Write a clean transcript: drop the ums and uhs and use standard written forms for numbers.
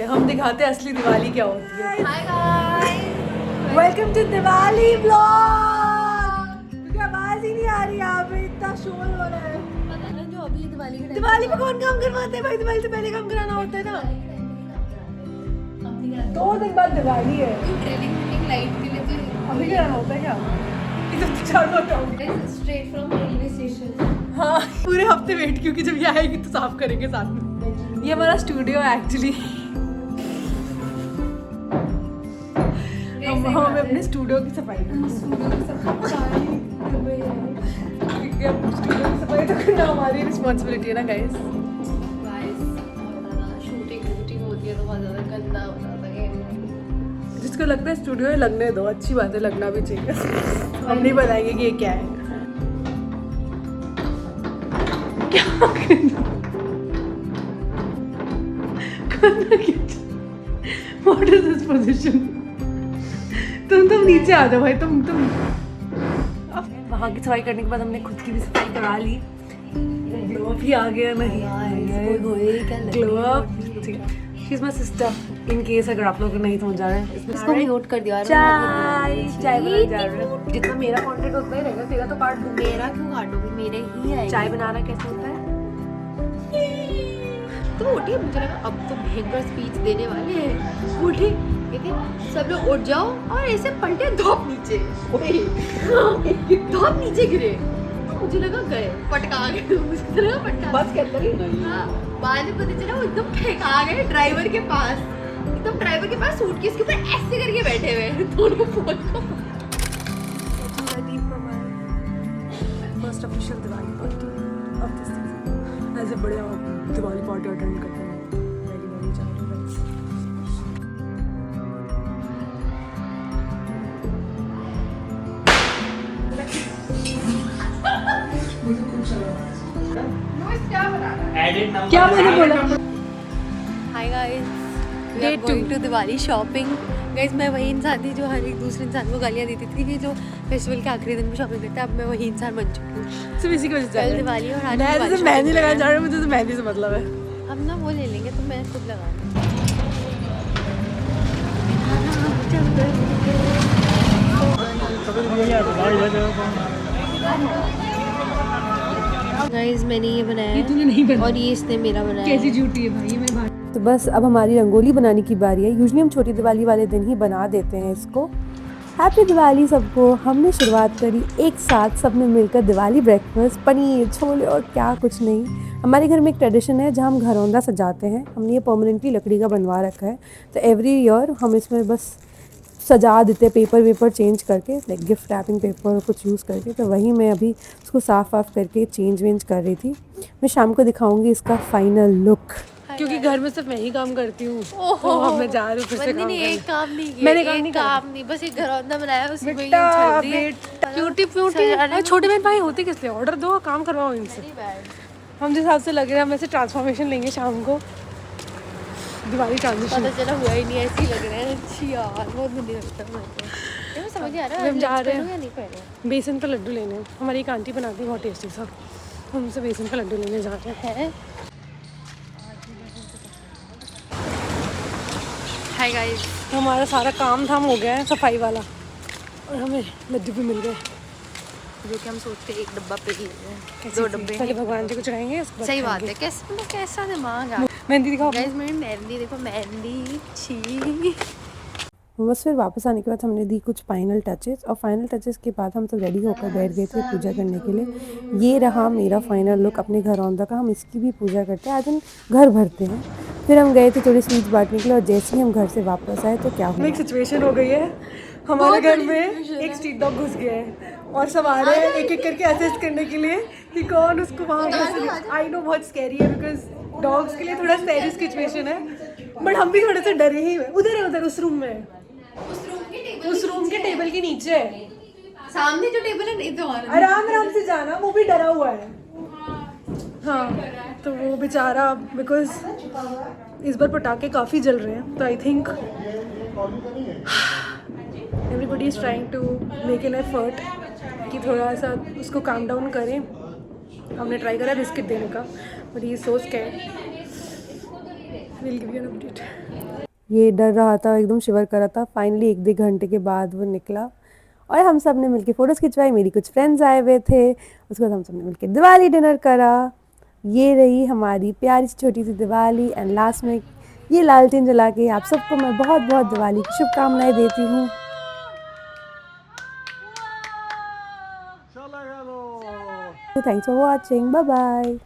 हम दिखाते हैं असली दिवाली क्या होती है। Hi guys, welcome to Diwali vlog. क्योंकि आवाज ही नहीं आ रही यहाँ पे, इतना शोर हो रहा है। पता ना जो अभी दिवाली के दिवाली में कौन काम करवाते हैं भाई? दिवाली से पहले काम कराना होता है ना। 2 दिन बाद दिवाली है। ट्रेनिंग लाइट के लिए तो अभी कराना होता है क्या? इधर चार बताओ। Straight from railway station. हाँ, पूरे हफ्ते वेट क्योंकि जब ये आएगी तो साफ करेंगे साथ में। ये हमारा स्टूडियो है एक्चुअली। हम अपने स्टूडियो की सफाई स्टूडियो की सफाई तो करना हमारी रिस्पॉन्सिबिलिटी है ना गाइस। शूटिंग होती है तो बहुत ज़्यादा गंदा हो जाता है। जिसको लगता है स्टूडियो है लगने दो, अच्छी बात है, लगना भी चाहिए। हम नहीं बताएंगे कि ये क्या है। What is this position? तुम नीचे आ जाओ भाई। तुम वहाँ की सफाई करने के बाद हमने खुद की भी सफाई करा ली। ग्लो अप ही आ गया नहीं? Glow up. She is my sister. In case अगर आप लोग को नहीं समझ आ रहा है, इसको म्यूट कर दिया। चाय बनाने जा रहे हैं। जितना मेरा कंटेंट उतना ही रहेगा, तेरा तो काट दूंगी। मेरा क्यों काटोगी? मेरे ही है। चाय बनाना कैसे होता है? तो उठिए, मुझे लगा अब तो भयंकर स्पीच देने वाले हैं। उठे, कहते सब लोग उठ जाओ और ऐसे पलटे धोप नीचे। धोप नीचे गिरे तो मुझे लगा गए, पटका गए। मुझे लगा पटका बस के अंदर ही नहीं। हाँ, बाद में पता चला वो एकदम फेंका गए ड्राइवर के पास। एकदम ड्राइवर के पास सूटकेस के ऊपर ऐसे करके बैठे हुए दोनों फोन को। First official Diwali party of this season. ऐसे बड़े दिवाली पार्टी अटेंड करते हैं। वेरी वेरी जा रहे हैं। क्या मैंने बोला? Hi guys, we are going to Diwali shopping. Guys, मैं वही इंसान थी जो हर एक दूसरे इंसान को गालियाँ देती थी कि जो फेस्टिवल के आखिरी दिन पे शॉपिंग करता है। अब मैं वही इंसान बन चुकी हूँ। सिर्फ इसी की वजह से कल दिवाली और आज मैं तो मेहंदी लगाने जा रही हूँ। मुझे तो मेहंदी से मतलब है। हम ना वो ले लेंगे तो मैं खुद लगा। गाइस, मैंने ये बनाया है। तूने नहीं बनाया और ये इसने मेरा बनाया कैसी है। झूठी है भाई, ये मेरे भाई। तो बस अब हमारी रंगोली बनाने की बारी है। यूजुअली हम छोटी दिवाली वाले दिन ही बना देते हैं इसको। हैप्पी दिवाली सबको। हमने शुरुआत करी एक साथ सबने मिलकर दिवाली ब्रेकफास्ट, पनीर छोले और क्या कुछ नहीं। हमारे घर में एक ट्रेडिशन है जहाँ हम घरौंदा सजाते हैं। हमने ये परमानेंटली लकड़ी का बनवा रखा है, तो एवरी ईयर हम इसमें बस सजा देते हैं, पेपर वेपर चेंज करके, लाइक गिफ्ट रैपिंग पेपर कुछ यूज़ करके। तो वही मैं अभी उसको साफ़ वाफ करके चेंज वेंज कर रही थी। मैं शाम को दिखाऊंगी इसका फाइनल लुक, क्योंकि घर में सिर्फ मैं ही काम करती हूँ। तो अब मैं जा रही हूँ फिर से काम करने। एक काम नहीं किया। मैंने काम नहीं, बस एक घरौंदा बनाया, उसी में बेटा ब्यूटी ब्यूटी। छोटे बहन भाई होते किस लिए? ऑर्डर दो, काम करवाओ इनसे। हम जिस हिसाब से लग रहे हैं, हम ऐसे ट्रांसफॉर्मेशन लेंगे शाम को। दिवाली ट्रांजिशन पता चला हुआ ही नहीं, ऐसे ही लग रहा है। अच्छी यार, बहुत बुरी लगता है मुझे। ये समझ नहीं आ रहा है हम जा रहे हैं या नहीं पहले। बेसन का लड्डू लेने। हमारी एक आंटी बनाती है बहुत टेस्टी सा। हम उनसे बेसन का लड्डू लेने जा रहे हैं। हाय गाइस, हमारा सारा काम धाम हो गया है सफाई वाला, और हमें लड्डू भी मिल गए जो कि हम सोचते हैं एक डब्बा पे ही है। 2 डब्बे पहले भगवान जी को चढ़ाएंगे, उसके बाद सही बात खाएंगे। है। कैसा दिमाग आ। मेहंदी दिखाओ। गाइस, मेरी मेहंदी देखो, मेहंदी छी। बस फिर वापस आने के बाद हमने दी कुछ फाइनल टचेस, और फाइनल टचेस के बाद हम सब रेडी होकर बैठ गए थे पूजा करने के लिए। ये रहा मेरा फाइनल लुक अपने घरौंदा का। हम इसकी भी पूजा करते हैं, आज हम घर भरते हैं। फिर हम गए थे थोड़ी स्वीट्स बांटने के लिए, और जैसे ही हम घर से वापस आए तो क्या हुआ, एक सिचुएशन हो गई है। हमारे घर में एक स्ट्रीट डॉग घुस गया है, और सब आ रहे हैं एक एक करके असिस्ट करने के लिए कि कौन उसको वहाँ घुस। आई नो बहुत स्कैरी है, बिकॉज डॉग्स के लिए थोड़ा स्कैरी सिचुएशन है, बट हम भी थोड़े से डरे ही हैं। उधर है, उधर उस रूम में, उस रूम के टेबल के नीचे है। सामने जो टेबल है नहीं तो आराम आराम से जाना, वो भी डरा हुआ है। हाँ, तो वो बेचारा, बिकॉज इस बार पटाखे काफ़ी जल रहे हैं, तो I think everybody is trying to make an effort कि थोड़ा सा उसको काम डाउन करें। हमने ट्राई करा बिस्किट देने का, but he is so scared. Will give you an update. ये डर रहा था, एकदम शिवर कर रहा था। फाइनली 1-2 घंटे के बाद वो निकला और हम सब ने मिलके फ़ोटोज़ खिंचवाई। मेरी कुछ फ्रेंड्स आए हुए थे, उसके बाद हम सब ने मिलके दिवाली डिनर करा। ये रही हमारी प्यारी सी छोटी सी दिवाली एंड लास्ट में ये लालटेन जला के आप सबको मैं बहुत बहुत दिवाली की शुभकामनाएं देती हूँ। तो thanks for watching, bye bye.